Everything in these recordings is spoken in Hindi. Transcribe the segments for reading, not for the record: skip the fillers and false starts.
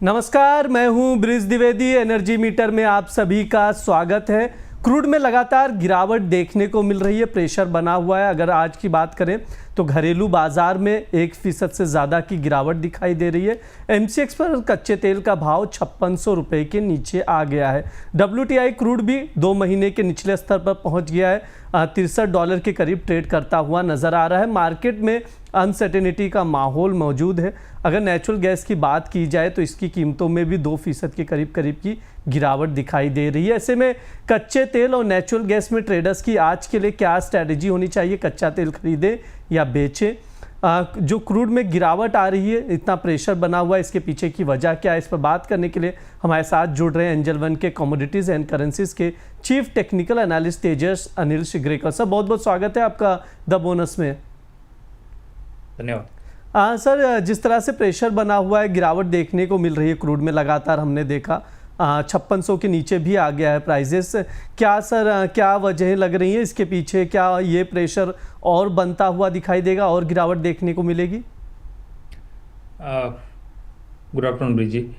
नमस्कार, मैं हूं ब्रिज द्विवेदी। एनर्जी मीटर में आप सभी का स्वागत है। क्रूड में लगातार गिरावट देखने को मिल रही है, प्रेशर बना हुआ है। अगर आज की बात करें तो घरेलू बाजार में 1% से ज़्यादा की गिरावट दिखाई दे रही है। एमसीएक्स पर कच्चे तेल का भाव 5600 रुपये के नीचे आ गया है। WTI क्रूड भी 2 महीने के निचले स्तर पर पहुंच गया है, $63 के करीब ट्रेड करता हुआ नज़र आ रहा है। मार्केट में अनसर्टेनिटी का माहौल मौजूद है। अगर नेचुरल गैस की बात की जाए तो इसकी कीमतों में भी 2% के करीब की गिरावट दिखाई दे रही है। ऐसे में कच्चे तेल और नेचुरल गैस में ट्रेडर्स की आज के लिए क्या स्ट्रैटेजी होनी चाहिए? कच्चा तेल खरीदें या बेचें? जो क्रूड में गिरावट आ रही है, इतना प्रेशर बना हुआ है, इसके पीछे की वजह क्या है? इस पर बात करने के लिए हमारे साथ जुड़ रहे हैं एंजल वन के कमोडिटीज़ एंड करेंसीज के चीफ टेक्निकल एनालिस्ट तेजस अनिल शिग्रेकर। सर, बहुत बहुत स्वागत है आपका द बोनस में। धन्यवाद। सर, जिस तरह से प्रेशर बना हुआ है, गिरावट देखने को मिल रही है क्रूड में, लगातार हमने देखा 5600 के नीचे भी आ गया है प्राइजेस। क्या सर, क्या वजह लग रही है इसके पीछे? क्या ये प्रेशर और बनता हुआ दिखाई देगा और गिरावट देखने को मिलेगी? गुड आफ्टरनून ब्रिज जी।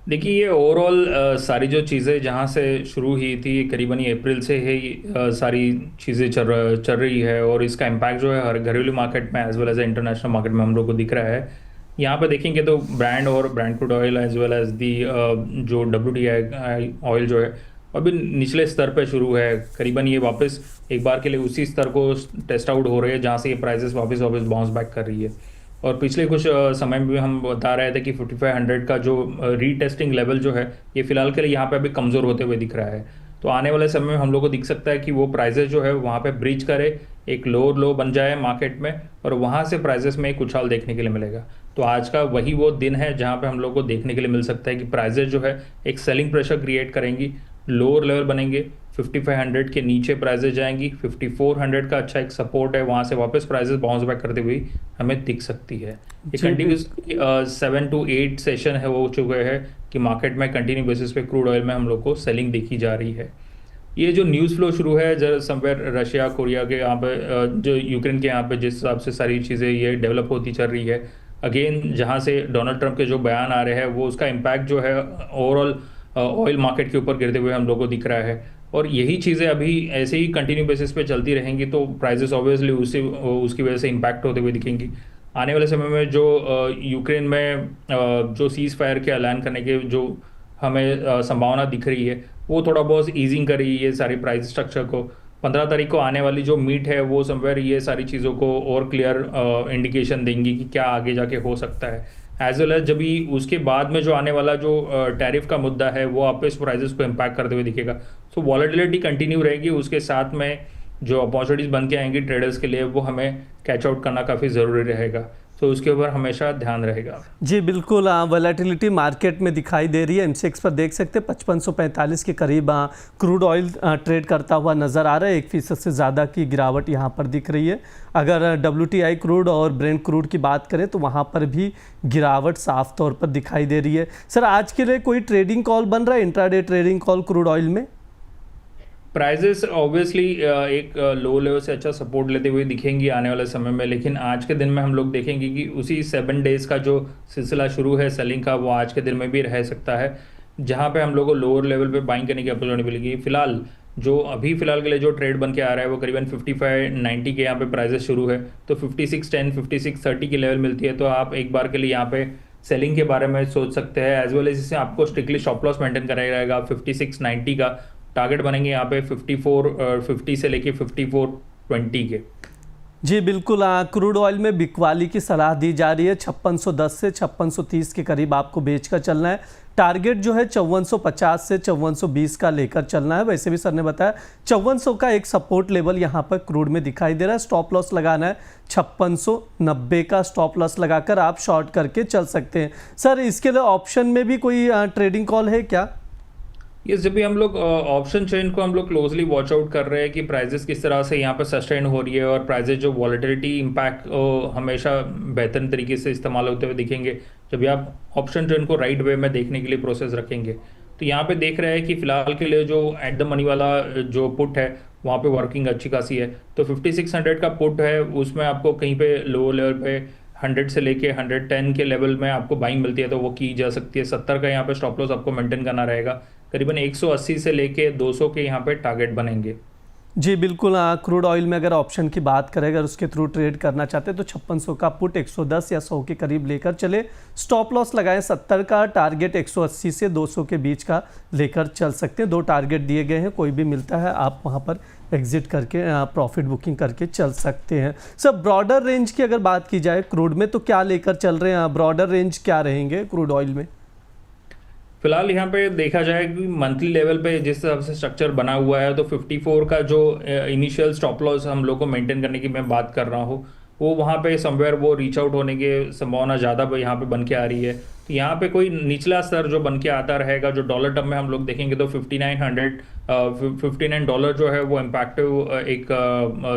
देखिए, ये ओवरऑल सारी जो चीज़ें जहाँ से शुरू हुई थी, करीबन ये अप्रैल से ही सारी चीज़ें चल रही है और इसका इम्पैक्ट जो है हर घरेलू मार्केट में as well as international market में हम लोग को दिख रहा है। यहाँ पे देखेंगे तो Brent crude oil as well as the जो WTI ऑयल जो है अभी निचले स्तर पे शुरू है। करीबन ये वापस एक बार के लिए उसी स्तर को टेस्ट आउट हो रहे हैं जहाँ से ये प्राइसेस वापस बाउंस बैक कर रही है। और पिछले कुछ समय में भी हम बता रहे थे कि 4500 का जो रीटेस्टिंग लेवल जो है ये फिलहाल के लिए यहाँ पे अभी कमज़ोर होते हुए दिख रहा है। तो आने वाले समय में हम लोग को दिख सकता है कि वो प्राइजेस जो है वहाँ पे ब्रीच करे, एक लोअर लो बन जाए मार्केट में और वहाँ से प्राइजेस में एक उछाल देखने के लिए मिलेगा। तो आज का वही वो दिन है जहाँ पे हम लोग को देखने के लिए मिल सकता है कि प्राइजेस जो है एक सेलिंग प्रेशर क्रिएट करेंगी, लोअर लेवल बनेंगे, 5500 के नीचे प्राइजेस जाएंगी, 5400 का अच्छा एक सपोर्ट है, वहाँ से वापस प्राइजेस बाउंस बैक करते हुए हमें दिख सकती है। ये कंटिन्यूस 7 to 8 सेशन है वो चुके हैं कि मार्केट में कंटिन्यू बेसिस पे क्रूड ऑयल में हम लोग को सेलिंग देखी जा रही है। ये जो न्यूज़ फ्लो शुरू है जब समवेयर रशिया कोरिया के यहाँ पे जो यूक्रेन के यहाँ पे जिस हिसाब से सारी चीज़ें ये डेवलप होती चल रही है, अगेन जहाँ से डोनाल्ड ट्रंप के जो बयान आ रहे हैं वो उसका इम्पैक्ट जो है ओवरऑल ऑयल मार्केट के ऊपर गिरते हुए हम लोग को दिख रहा है। और यही चीज़ें अभी ऐसे ही कंटिन्यू बेसिस पे चलती रहेंगी तो प्राइजेस ऑब्वियसली उसकी वजह से इम्पैक्ट होते हुए दिखेंगी। आने वाले समय में जो यूक्रेन में जो सीज़ फायर के ऐलान करने के जो हमें संभावना दिख रही है वो थोड़ा बहुत ईजिंग कर रही है सारी प्राइस स्ट्रक्चर को। 15 तारीख को आने वाली जो मीट है वो समवेयर ये सारी चीज़ों को और क्लियर इंडिकेशन देंगी कि क्या आगे जाके हो सकता है। एज वेल एज जब भी उसके बाद में जो आने वाला जो टैरिफ का मुद्दा है वो वापस प्राइजेस को इम्पैक्ट करते हुए दिखेगा। सो वॉलेटिलिटी कंटिन्यू रहेगी, उसके साथ में जो अपॉर्चुनिटीज़ बन के आएंगी ट्रेडर्स के लिए वो हमें कैच आउट करना काफ़ी ज़रूरी रहेगा। तो उसके ऊपर हमेशा ध्यान रहेगा। जी बिल्कुल, वोलेटिलिटी मार्केट में दिखाई दे रही है। एमसीएक्स पर देख सकते हैं 5545 के करीब क्रूड ऑयल ट्रेड करता हुआ नज़र आ रहा है। 1% से ज़्यादा की गिरावट यहाँ पर दिख रही है। अगर WTI क्रूड और ब्रेंट क्रूड की बात करें तो वहाँ पर भी गिरावट साफ तौर पर दिखाई दे रही है। सर, आज के लिए कोई ट्रेडिंग कॉल बन रहा है, intraday trading call crude oil में? प्राइजेस ऑब्वियसली एक लो लेवल से अच्छा सपोर्ट लेते हुए दिखेंगी आने वाले समय में, लेकिन आज के दिन में हम लोग देखेंगे कि उसी 7 डेज़ का जो सिलसिला शुरू है सेलिंग का वो आज के दिन में भी रह सकता है, जहां पे हम लोग को लोअर लेवल पे बाइंग करने की अपॉर्चुनिटी मिलेगी। फिलहाल फिलहाल के लिए जो ट्रेड बन के आ रहा है वो करीबन 5590 के यहाँ पे प्राइजेस शुरू है, तो 5610 5630 की लेवल मिलती है तो आप एक बार के लिए यहाँ पे सेलिंग के बारे में सोच सकते हैं। एज वेल एज इससे आपको स्ट्रिक्टली स्टॉप लॉस मेंटेन कराया रहेगा। 5690 का टारगेट बनेंगे यहाँ पे 5450 से लेके 5420 के। जी बिल्कुल, क्रूड ऑयल में बिकवाली की सलाह दी जा रही है। 5610 से 5630 के करीब आपको बेचकर चलना है। टारगेट जो है 5450 से 5420 का लेकर चलना है। वैसे भी सर ने बताया 5400 का एक सपोर्ट लेवल यहाँ पर क्रूड में दिखाई दे रहा है। स्टॉप लॉस लगाना है 5690 का स्टॉप लॉस लगाकर आप शॉर्ट करके चल सकते हैं। सर, इसके लिए ऑप्शन में भी कोई ट्रेडिंग कॉल है क्या? ये जब भी हम लोग ऑप्शन चेन को हम लोग क्लोजली वॉच आउट कर रहे हैं कि प्राइजेस किस तरह से यहाँ पर सस्टेन हो रही है और प्राइजेस जो वॉलेटिलिटी इम्पैक्ट हमेशा बेहतर तरीके से इस्तेमाल होते हुए दिखेंगे जब भी आप ऑप्शन चेन को राइट वे में देखने के लिए प्रोसेस रखेंगे। तो यहाँ पे देख रहे हैं कि फिलहाल के लिए जो एट द मनी वाला जो पुट है वहाँ पे वर्किंग अच्छी खासी है। तो 5600 का पुट है उसमें आपको कहीं पे लो लेवल पे 100 से लेके 110 के लेवल में आपको बाइंग मिलती है तो वो की जा सकती है। 70 का यहाँ पे स्टॉप लॉस आपको मेंटेन करना रहेगा। करीबन 180 से लेके 200 के यहाँ पे टारगेट बनेंगे। जी बिल्कुल। क्रूड ऑयल में अगर ऑप्शन की बात करें, अगर उसके थ्रू ट्रेड करना चाहते हैं तो 5600 का पुट 110 या 100 के करीब लेकर चले, स्टॉप लॉस लगाएं 70 का, टारगेट 180 से 200 के बीच का लेकर चल सकते हैं। 2 टारगेट दिए गए हैं, कोई भी मिलता है आप वहां पर एग्जिट करके प्रॉफिट बुकिंग करके चल सकते हैं। सर ब्रॉडर रेंज की अगर बात की जाए क्रूड में तो क्या लेकर चल रहे हैं, ब्रॉडर रेंज क्या रहेंगे क्रूड ऑयल में? फिलहाल यहाँ पे देखा जाए कि मंथली लेवल पे जिस हिसाब से स्ट्रक्चर बना हुआ है तो 54 का जो इनिशियल स्टॉप लॉस हम लोग को मेंटेन करने की मैं बात कर रहा हूँ, वो वहाँ पे समवेयर वो रीच आउट होने की संभावना ज़्यादा यहाँ पे बन के आ रही है। तो यहाँ पे कोई निचला स्तर जो बन के आता रहेगा, जो डॉलर टर्म में हम लोग देखेंगे तो 59 डॉलर जो है वो इम्पैक्टिव एक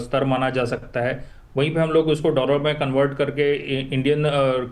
स्तर माना जा सकता है। वहीं पे हम लोग उसको डॉलर में कन्वर्ट करके इंडियन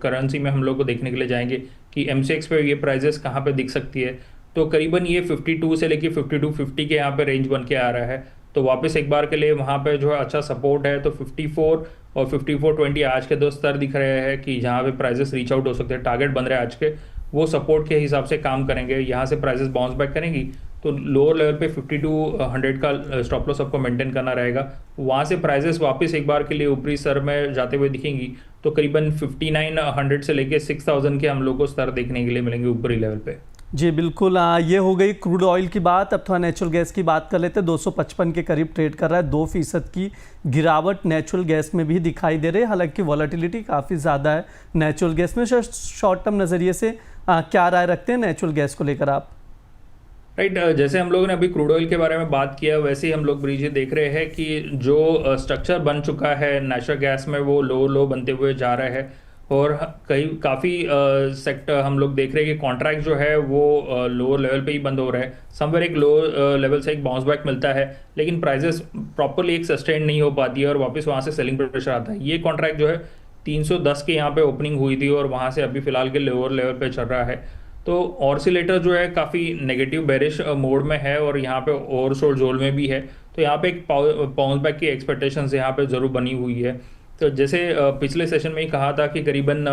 करेंसी में हम लोग को देखने के लिए जाएंगे कि एमसीएक्स पे ये प्राइजेस कहाँ पे दिख सकती है। तो करीबन ये 52 से लेके 5250 के यहाँ पे रेंज बन के आ रहा है। तो वापस एक बार के लिए वहाँ पे जो है अच्छा सपोर्ट है। तो 54 और 5420 आज के 2 स्तर दिख रहे हैं कि जहाँ पे प्राइजेस रीच आउट हो सकते हैं, टारगेट बन रहे हैं आज के, वो सपोर्ट के हिसाब से काम करेंगे। यहाँ से प्राइजेस बाउंस बैक करेंगी तो लोअर लेवल पे 5200 का स्टॉप लॉस आपको मेंटेन करना रहेगा। वहाँ से प्राइजेस वापस एक बार के लिए ऊपरी स्तर में जाते हुए दिखेंगी तो करीबन 5900 से लेके 6000 के हम लोग को स्तर देखने के लिए मिलेंगे ऊपरी लेवल पे। जी बिल्कुल। ये हो गई क्रूड ऑयल की बात। अब थोड़ा नेचुरल गैस की बात कर लेते हैं। 255 के करीब ट्रेड कर रहा है, 2% की गिरावट नेचुरल गैस में भी दिखाई दे रही है। हालांकि वॉलेटिलिटी काफ़ी ज़्यादा है नेचुरल गैस में। शॉर्ट टर्म नज़रिए से क्या राय रखते हैं नेचुरल गैस को लेकर आप? राइट, जैसे हम लोगों ने अभी क्रूड ऑयल के बारे में बात किया, वैसे ही हम लोग ब्रिज देख रहे हैं कि जो स्ट्रक्चर बन चुका है नेचुरल गैस में वो लो बनते हुए जा रहा है। और काफ़ी सेक्टर हम लोग देख रहे हैं कि कॉन्ट्रैक्ट जो है वो लोअर लेवल पे ही बंद हो रहा है। समवेयर एक लो लेवल से एक बाउंस बैक मिलता है, लेकिन प्राइजेस प्रॉपरली एक सस्टेन नहीं हो पाती है और वापस वहाँ से सेलिंग प्रेशर आता है। ये कॉन्ट्रैक्ट जो है 310 के यहाँ पे ओपनिंग हुई थी और वहाँ से अभी फिलहाल के लोअर लेवल पे चल रहा है। तो ऑसिलेटर जो है काफ़ी नेगेटिव बेरिश मोड में है और यहाँ पे ओवरसोल्ड जोन में भी है। तो यहाँ पे एक बाउंस बैक की एक्सपेक्टेशंस यहाँ पे ज़रूर बनी हुई है। तो जैसे पिछले सेशन में ही कहा था कि करीबन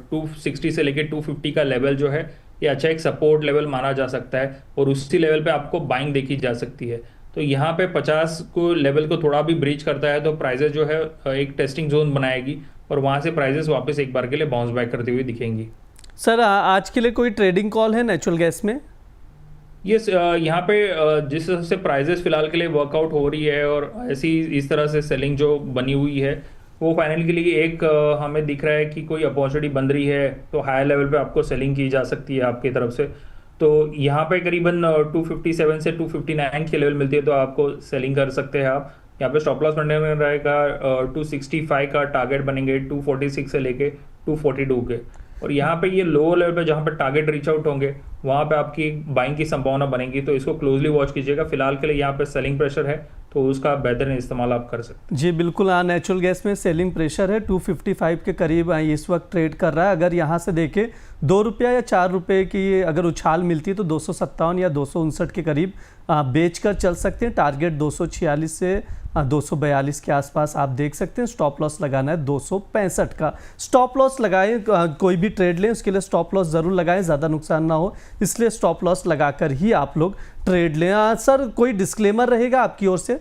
260 से लेके 250 का लेवल जो है ये अच्छा एक सपोर्ट लेवल माना जा सकता है और उसी लेवल पे आपको बाइंग देखी जा सकती है। तो यहाँ पे 50 को लेवल को थोड़ा भी ब्रीच करता है तो प्राइजेस जो है एक टेस्टिंग जोन बनाएगी और वहाँ से प्राइजेस वापस एक बार के लिए बाउंस बैक करती हुई दिखेंगी। सर आज के लिए कोई ट्रेडिंग कॉल है नेचुरल गैस में? ये यहाँ पे जिस तरह से प्राइजेस फिलहाल के लिए वर्कआउट हो रही है और ऐसी इस तरह से सेलिंग जो बनी हुई है वो फाइनल के लिए एक हमें दिख रहा है कि कोई अपॉर्चुनिटी बन रही है तो हायर लेवल पे आपको सेलिंग की जा सकती है आपकी तरफ से। तो यहाँ पे करीबन 257 से 259 के लेवल मिलती है तो आपको सेलिंग कर सकते हैं आप। यहाँ पे स्टॉप लॉस मेंटेन रहेगा 265 का टारगेट बनेंगे 246 से लेके 242 के। और यहाँ पे ये लो लेवल पे जहाँ पे टारगेट रीच आउट होंगे वहाँ पे आपकी बाइंग की संभावना बनेगी। तो इसको क्लोजली वॉच कीजिएगा। फिलहाल के लिए यहाँ पे सेलिंग प्रेशर है तो उसका बेहतरीन इस्तेमाल आप कर सकते हैं। जी बिल्कुल। नेचुरल गैस में सेलिंग प्रेशर है, 255 के करीब इस वक्त ट्रेड कर रहा है। अगर यहाँ से देखें 2 रुपया या 4 रुपये की अगर उछाल मिलती है तो 257 या 259 के करीब बेच कर चल सकते हैं। टारगेट 246 से 242 के आसपास आप देख सकते हैं। स्टॉप लॉस लगाना है 265 का। स्टॉप लॉस लगाएं, कोई भी ट्रेड लें उसके लिए स्टॉप लॉस ज़रूर लगाएं, ज़्यादा नुकसान ना हो इसलिए स्टॉप लॉस लगाकर ही आप लोग ट्रेड लें। सर कोई डिस्क्लेमर रहेगा आपकी ओर से?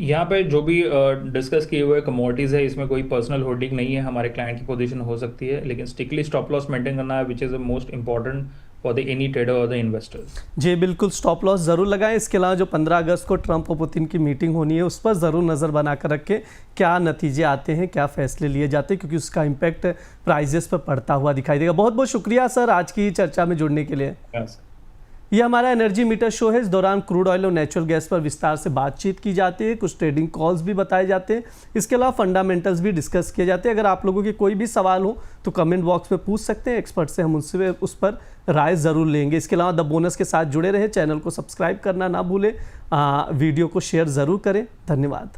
यहाँ पे जो भी डिस्कस किए हुए कमोडिटीज़ है इसमें कोई पर्सनल होल्डिंग नहीं है। हमारे क्लाइंट की पोजीशन हो सकती है लेकिन स्ट्रिक्टली स्टॉप लॉस मेंटेन करना है which is the most important for the any trader और द इन्वेस्टर्स। जी बिल्कुल, स्टॉप लॉस ज़रूर लगाएं। इसके अलावा जो 15 अगस्त को ट्रंप और पुतिन की मीटिंग होनी है उस पर ज़रूर नज़र बनाकर रखें क्या नतीजे आते हैं, क्या फैसले लिए जाते हैं, क्योंकि उसका इम्पैक्ट प्राइजेस पर पड़ता हुआ दिखाई देगा। बहुत बहुत शुक्रिया सर आज की चर्चा में जुड़ने के लिए। ये हमारा एनर्जी मीटर शो है। इस दौरान क्रूड ऑयल और नेचुरल गैस पर विस्तार से बातचीत की जाती है, कुछ ट्रेडिंग कॉल्स भी बताए जाते हैं, इसके अलावा फंडामेंटल्स भी डिस्कस किए जाते हैं। अगर आप लोगों के कोई भी सवाल हो तो कमेंट बॉक्स में पूछ सकते हैं, एक्सपर्ट से हम उनसे उस पर राय ज़रूर लेंगे। इसके अलावा द बोनस के साथ जुड़े रहें, चैनल को सब्सक्राइब करना ना भूलें, वीडियो को शेयर ज़रूर करें। धन्यवाद।